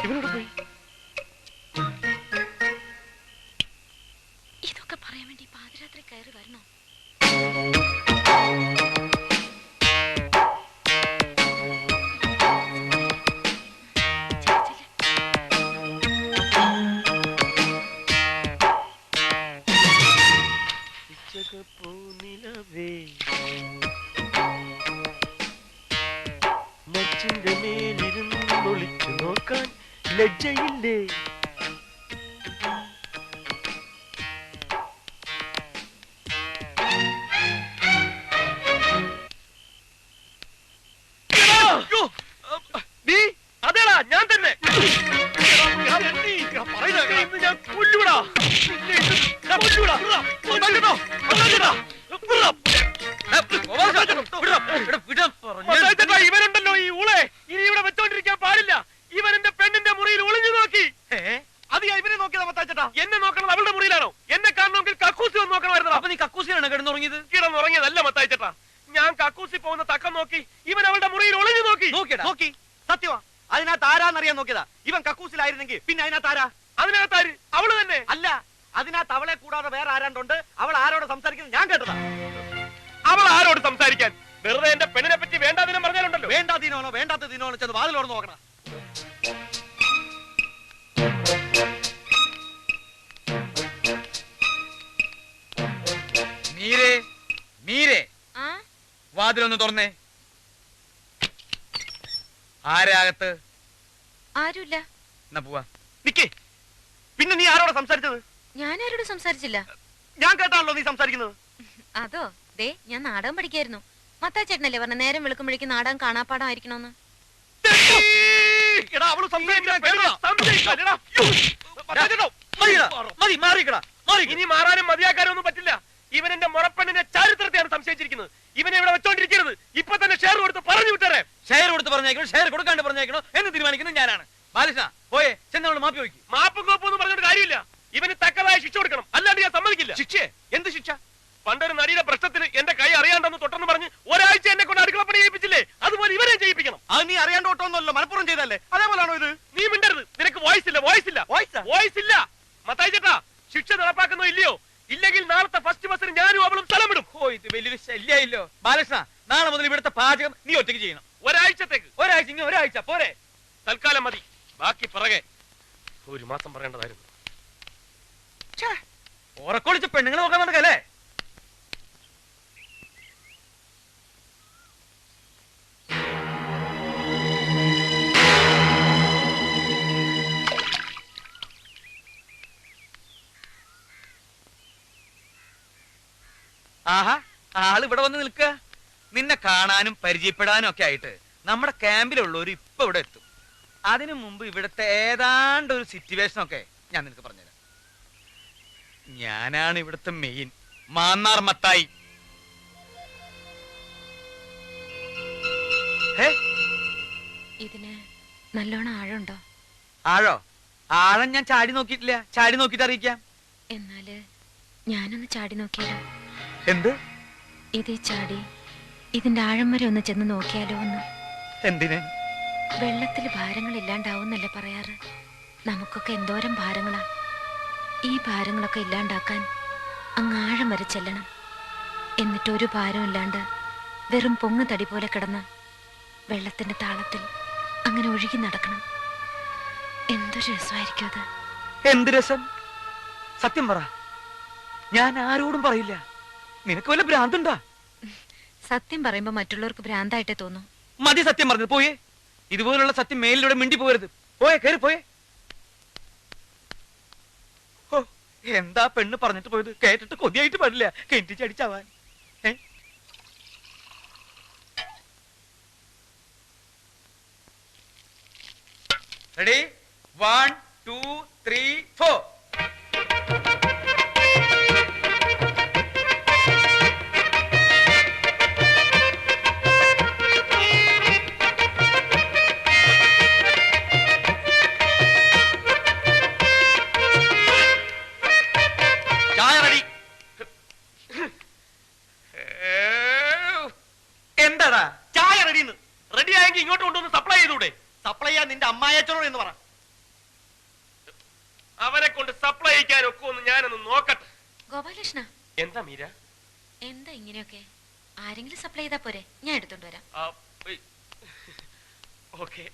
ഇവനോട് പോയി ഇതൊക്കെ പറയാൻ വേണ്ടി പാതിരാത്രി കയറി വരണോ? മച്ചിന്റെ മേലിരുന്ന് ഒളിച്ചു നോക്കാൻ ലജ്ജയില്ലേ? അതേടാ ഞാൻ തന്നെ. ഞാൻ കൊല്ലൂടാ. ഇവരുണ്ടല്ലോ ഈ ഊളെ, ഇനി ഇവിടെ വെച്ചോണ്ടിരിക്കാൻ പാടില്ല. ഇവൻ എന്റെ പെണ്ണിന്റെ മുറിയിൽ ഒളിഞ്ഞു നോക്കി. അത് ഇവനെ നോക്കിയതാ മത്താച്ചേട്ടാ. എന്നെ നോക്കണത് അവളുടെ മുറിയിലാണോ? എന്നെ കാണണമെങ്കിൽ കക്കൂസി വന്ന് നോക്കണമായിരുന്നു. അപ്പൊ നീ കക്കൂസിലാണ് കിടന്നുറങ്ങിയത്? കിടന്നുറങ്ങിയതല്ല മത്താച്ചേട്ടാ, ഞാൻ കക്കൂസി പോകുന്ന തക്കം നോക്കി ഇവൻ അവളുടെ മുറിയിൽ ഒളിഞ്ഞു നോക്കി. നോക്കി സത്യമാ? അതിനകത്ത് ആരാന്നറിയാൻ നോക്കിയതാ. ഇവൻ കക്കൂസിലായിരുന്നെങ്കിൽ പിന്നെ അതിനകത്ത് ആരാ? അതിനകത്ത് ആര്? അവള് തന്നെ. അല്ല, അതിനകത്ത് അവളെ കൂടാതെ വേറെ ആരാണ്ടുണ്ട്. അവൾ ആരോട് സംസാരിക്കുന്നത് ഞാൻ കേട്ടതാ. അവൾ ആരോട് സംസാരിക്കാൻ? വെറുതെ എന്റെ പെണ്ണിനെ പറ്റി വേണ്ടാതിനം പറഞ്ഞാലുണ്ടല്ലോ. വേണ്ടാതിനോണോ വേണ്ടാത്തതിനോണോ ചെന്ന് വാതിലോട് നോക്കണം. മീരേ, മീരേ, വാതിലൊന്ന് തുറന്നേ. ആരാകത്ത്? ആരുമില്ല. എന്നാ പോവാ. നിക്കേ, പിന്നെ നീ ആരോട് സംസാരിച്ചത്? ഞാൻ ആരോട് സംസാരിച്ചില്ല. ഞാൻ കേട്ടാണല്ലോ നീ സംസാരിക്കുന്നത്. അതോ, ദേ ഞാൻ നാടകം പഠിക്കായിരുന്നു. മത്താച്ചേട്ടനല്ലേ പറഞ്ഞ നേരം വെളുക്കുമ്പോഴേക്കും നാടകം കാണാപ്പാടമായിരിക്കണോന്ന്. ഇനി മാറാനും മതിയാക്കാനും ഒന്നും പറ്റില്ല. ഇവൻ എന്റെ മുറപ്പെണ്ണിന്റെ ചരിത്രത്തെയാണ് സംശയിച്ചിരിക്കുന്നത്. ഇവനെ ഇവിടെ വെച്ചോണ്ടിരിക്കരുത്. ഇപ്പൊ തന്നെ ഷെയർ കൊടുത്ത് പറഞ്ഞു വിട്ടേ. ഷെയർ കൊടുത്ത് പറഞ്ഞേക്കണോ ഷെയർ കൊടുക്കാണ്ട് പറഞ്ഞേക്കണോ എന്ന് തീരുമാനിക്കുന്നത് ഞാനാണ്. ബാലകൃഷ്ണ പോയെ ചെന്നവള് മാപ്പി വയ്ക്കും. മാപ്പും കോപ്പൊന്നും പറഞ്ഞിട്ട് കാര്യമില്ല. ഇവന് തക്കതായ ശിക്ഷ കൊടുക്കണം, അല്ലാണ്ട് ഞാൻ സമ്മതിക്കില്ല. ശിക്ഷ? എന്ത് ശിക്ഷ? പണ്ടൊരു നടിയുടെ പ്രശ്നത്തിന് എന്റെ കൈ അറിയാണ്ടെന്ന് തൊട്ടെന്ന് പറഞ്ഞ് ഒരാഴ്ച എന്നെ കൊണ്ട് അടുക്കളപ്പണി ചെയ്യിപ്പിച്ചില്ലേ? അതുപോലെ ഇവരെ ചെയ്യിപ്പിക്കണം. അത് നീ അറിയാണ്ട് ഓട്ടോന്നല്ലോ, മലപ്പുറം ചെയ്തല്ലേ? അതേപോലാണോ ഇത്? നീ മിണ്ടരുത്. നിനക്ക് വോയിസ് ഇല്ല. വോയിസ് ഇല്ല. മത്തായി ചേട്ടാ, ശിക്ഷ നടപ്പാക്കുന്നോ ഇല്ലയോ? ഇല്ലെങ്കിൽ നാളത്തെ ഫസ്റ്റ് ബസ്സിന് ഞാനും അവളും സ്ഥലം വിടും. ഓ, ഇത് വലിയൊരു ശല്യമായില്ലോ. ബാലകൃഷ്ണ, നാളെ മുതൽ ഇവിടുത്തെ പാചകം നീ ഒറ്റയ്ക്ക് ചെയ്യണം. ഒരാഴ്ചത്തേക്ക്. ഒരാഴ്ച പോരെ? തൽക്കാലം മതി. ബാക്കി പിറകെ ഒരു മാസം പറയേണ്ടതായിരുന്നു. ഉറക്കൊളിച്ച് പെണ്ണുങ്ങൾ നോക്കാൻ നടക്കല്ലേ? ആഹാ, ആള് ഇവിടെ വന്ന് നിൽക്കുക. നിന്നെ കാണാനും പരിചയപ്പെടാനും ഒക്കെ ആയിട്ട് നമ്മുടെ ക്യാമ്പിലുള്ളവർ ഇപ്പൊ ഇവിടെ എത്തും. അതിനു മുമ്പ് ഇവിടുത്തെ ഏതാണ്ട് ഒരു സിറ്റുവേഷൻ ഒക്കെ ഞാൻ നിനക്ക് പറഞ്ഞുതരാം. ഞാനാണ് ഇവിടുത്തെ മെയിൻ മാന്നാർ മത്തായി. ഇതിന് നല്ലോണം ആഴമുണ്ടോ? ആഴോ? ആഴം ഞാൻ ചാടി നോക്കിയിട്ടില്ല. ചാടി നോക്കിട്ട് അറിയിക്കാം. എന്നാല് ഞാനൊന്ന് ചാടി നോക്കിയാലോ? എന്ത്? ഇതേ ചാടി ഇതിന്റെ ആഴം വരെ ഒന്ന് ചെന്ന് നോക്കിയാലോ ഒന്ന്? എന്തിന്? വെള്ളത്തിൽ ഭാരങ്ങൾ ഇല്ലാണ്ടാവുന്നല്ലേ പറയാറ്? നമുക്കൊക്കെ എന്തോരം ഭാരങ്ങളാ. ഈ ഭാരങ്ങളൊക്കെ ഇല്ലാണ്ടാക്കാൻ അങ്ങ് ആഴം വരെ ചെല്ലണം. എന്നിട്ട് ഒരു ഭാരം ഇല്ലാണ്ട് വെറും പൊങ്ങ് തടി പോലെ കിടന്ന് വെള്ളത്തിന്റെ താളത്തിൽ അങ്ങനെ ഒഴുകി നടക്കണം. എന്തൊരു രസമായിരിക്കും അത്. എന്ത് രസം? സത്യം പറ. ഞാൻ ആരോടും പറയില്ല. നിനക്ക് വല്ല ഭ്രാന്തുണ്ടാ? സത്യം പറയുമ്പോ മറ്റുള്ളവർക്ക് ഭ്രാന്തായിട്ടേ തോന്നും. മതി സത്യം പറഞ്ഞത്. പോയേ. ഇതുപോലുള്ള സത്യം മേലിലൂടെ മിണ്ടി പോകരുത്. പോയേ, കയറി പോയേ. ഓ, എന്താ പെണ്ണ് പറഞ്ഞിട്ട് പോയത്? കേട്ടിട്ട് കൊതിയായിട്ട് പാടില്ല. കെട്ടിച്ചടിച്ചാവാൻ. റെഡി? 1 2 3 4. ഗോപാലകൃഷ്ണ, എന്താ മീര? എന്താ ഇങ്ങനെയൊക്കെ? ആരെങ്കിലും സപ്ലൈ ചെയ്താ പോരെ, ഞാൻ എടുത്തോണ്ട് വരാം. ഓക്കെ.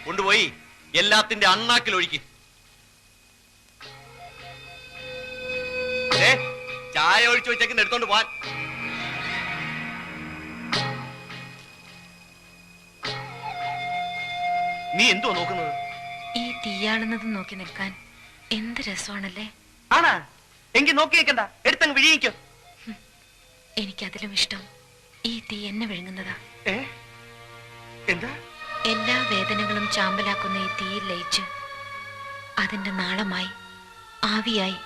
കൊണ്ടുപോയി എല്ലാത്തിന്റെ അണ്ണാക്കിൽ ഒഴിക്കും. ചായ ഒഴിച്ചു വെച്ചേക്കുന്ന എടുത്തോണ്ട് പോവാൻ. നീ എന്തുവാ നോക്കുന്നത്? ഈ തീയാളുന്നത് നോക്കി നിൽക്കാൻ എന്ത് രസമാണല്ലേ. ആണാ? എങ്കിൽ നോക്കി വെക്കണ്ട, എടുത്തങ്ങ് വിഴിയിക്കോ. എനിക്കതിലും ഇഷ്ടം ഈ തീ എന്നെ വിഴുങ്ങുന്നതാ. എന്താ? എല്ലാ വേദനകളും ചാമ്പലാക്കുന്ന ഈ തീയിൽ ലയിച്ച് അതിന്റെ നാളമായി ആവിയായി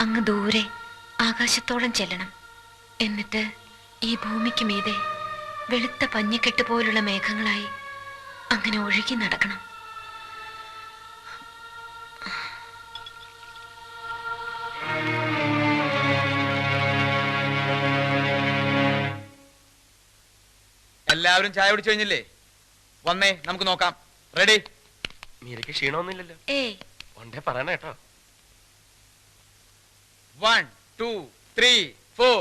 അങ്ങ് ദൂരെ ആകാശത്തോളം ചെല്ലണം. എന്നിട്ട് ഈ ഭൂമിക്ക് മീതെ വെളുത്ത പഞ്ഞിക്കെട്ട് പോലുള്ള മേഘങ്ങളായി അങ്ങനെ ഒഴുകി നടക്കണം. എല്ലാവരും ചായ കുടിച്ചു കഴിഞ്ഞില്ലേ? വന്നേ, നമുക്ക് നോക്കാം. റെഡി? മീരയ്ക്ക് ക്ഷീണമൊന്നുമില്ലല്ലോ? ഏയ്, ഒണ്ടേ പറയണ കേട്ടോ. 1 2 3 4.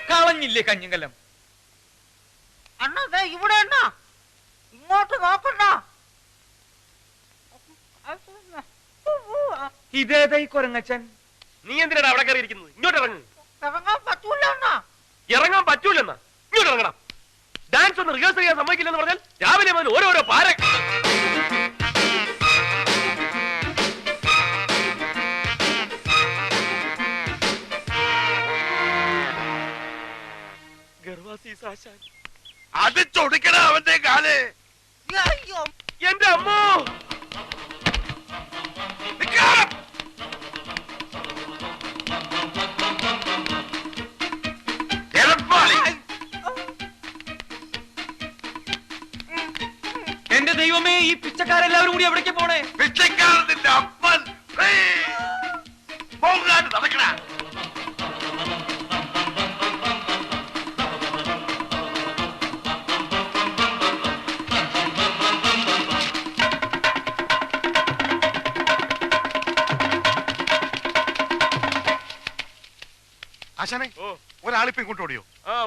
കളഞ്ഞില്ലേ കഞ്ഞിങ്കലം? അണ്ണാ ദേ ഇവിടെ അണ്ണാ, ഇങ്ങോട്ട് നോക്കണ്ട. ഇതേതാ ഈ കൊരങ്ങച്ചൻ? നീ എന്തിനാണ് അവിടെ കയറി ഇരിക്കുന്നത്? ഇങ്ങോട്ട് ഇറങ്ങ്. ഇറങ്ങാൻ പറ്റൂല അണ്ണാ. ഇറങ്ങാൻ പറ്റൂലെന്നാ? ഇങ്ങോട്ട് ഇറങ്ങണം. ഡാൻസ് ഒന്ന് റിഹേഴ്സൽ ചെയ്യാൻ സമ്മതിക്കില്ലെന്ന് പറഞ്ഞാൽ രാവിലെ മുതൽ ഓരോരോ പാര. അത് ചൊടിക്കണ അവന്റെ കാല്. അയ്യോ, എന്റെ അമ്മോ! എന്റെ ദൈവമേ, ഈ പിച്ചക്കാരെല്ലാവരും കൂടി എവിടേക്ക് പോണേ? പിച്ചക്കാരന്റെ അപ്പൻ പോകാണ്ട് നടക്കണ. ആശാനെ, ഒരാളിപ്പോ ഇങ്ങോട്ട് ഓടിയോ?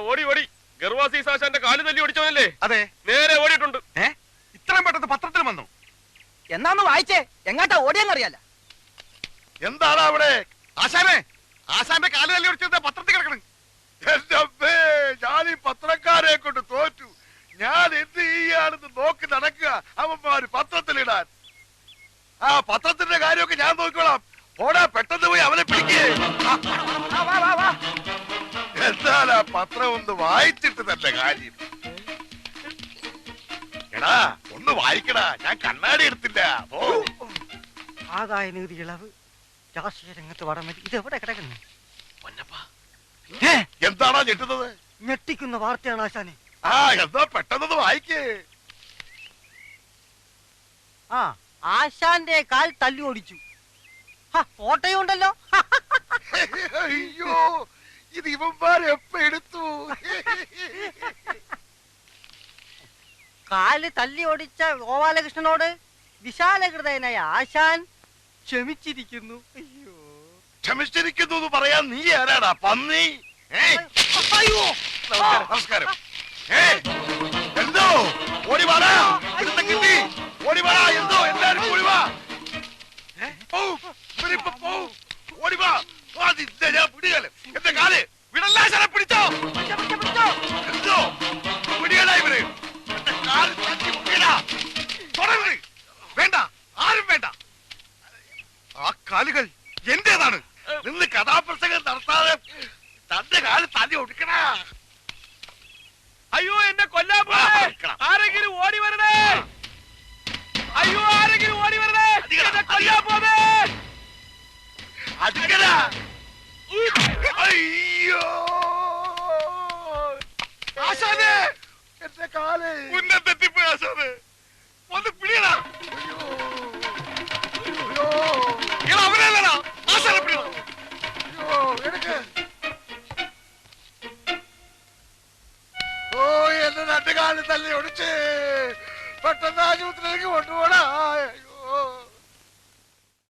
ഓടി ഓടി. ഗർവാസി സാശാന്റെ കാല് തല്ലി ഓടിച്ചവനല്ലേ? അതെ, നേരെ ഓടിയിട്ടുണ്ട്. ഇത്രയും പെട്ടെന്ന് പത്രത്തിൽ വന്നു. എന്നാന്ന് വായിച്ചേ, എങ്ങാട്ടാ ഓടിയെന്നറിയാല. എന്താണ് അവിടെ? ആശാനെ, ആശാന്റെ കാല് തല്ലി ഓടിച്ചത് പത്രത്തിൽ കിടക്കണം. എന്റെ അമ്മേ, ഞാൻ ഈ പത്രക്കാരെ കൊണ്ട് തോറ്റു. ഞാൻ എന്ത് ചെയ്യാണെന്ന് നോക്കി നടക്കുക അവന്മാര് പത്രത്തിലിടാൻ. ആ പത്രത്തിന്റെ കാര്യമൊക്കെ ഞാൻ നോക്കിക്കോളാം. ഓടാ, പെട്ടെന്ന് പോയി അവനെ പിടിക്കേ. എന്താ പത്രം ഒന്ന് വായിച്ചിട്ട് തന്നെ കാര്യം. എടാ, ഒന്ന് വായിക്കടാ, ഞാൻ കണ്ണാടി എടുത്തില്ല. ആദായ നികുതി ഇളവ്, രാഷ്ട്രീയ രംഗത്ത് വടമതി, ഇതെവിടെ കിടക്കുന്നു? എന്താണോ ഞെട്ടുന്നത്? ഞെട്ടിക്കുന്ന വാർത്തയാണ് ആശാനെ. എന്താ പെട്ടെന്ന് വായിക്കേ. ആശാന്റെ കാൽ തല്ലി ഓടിച്ചു. ഫോട്ടോയും ഉണ്ടല്ലോ. അയ്യോ, ഇത് ഇവന്മാരെ എപ്പ എടുത്തു? കാല് തല്ലി ഓടിച്ച ഗോപാലകൃഷ്ണനോട് വിശാലഹൃദയനായ ആശാൻ ക്ഷമിച്ചിരിക്കുന്നു. അയ്യോ, ക്ഷമിച്ചിരിക്കുന്നു എന്ന് പറയാൻ നീ ആരാടാ, പന്നി? അയ്യോ, നമസ്കാരം. എന്തോ ഓടി വാടാ, കിട്ടി ഓടി വാടാ. എന്തോ എല്ലാരും ഓടി വാ, ഓടി വാ. ഞാൻ പിടികള്, എന്റെ കാല് വിടല്ലാശാനെ പിടിച്ചോ. എന്തോ പിടികളാ ഇവര്. എന്റെ കാല് തട്ടി മുട്ടിയടാ. തുടരുത്, വേണ്ട, ആരും വേണ്ട. ആ കാലുകൾ എന്റേതാണ്. നിന്ന് കഥാപ്രസംഗം നടത്താതെ തന്റെ കാല് തല്ലി ഒടുക്കണ. അയ്യോ, എന്നെ കൊല്ലാൻ പോണേ. ആരെങ്കിലും ഓടി വരണേ. അയ്യോ, ആരെങ്കിലും ഓടി വരണേ. എന്നെ കൊല്ലാൻ പോണേ. അടിക്കടാ. അയ്യോ, ആശാനെ, എന്റെ കാല്. കാല് തല്ലി ഒടിച്ച് പെട്ടെന്ന് ആശുപത്രിയിലേക്ക് കൊണ്ടുപോടാ. അയ്യോ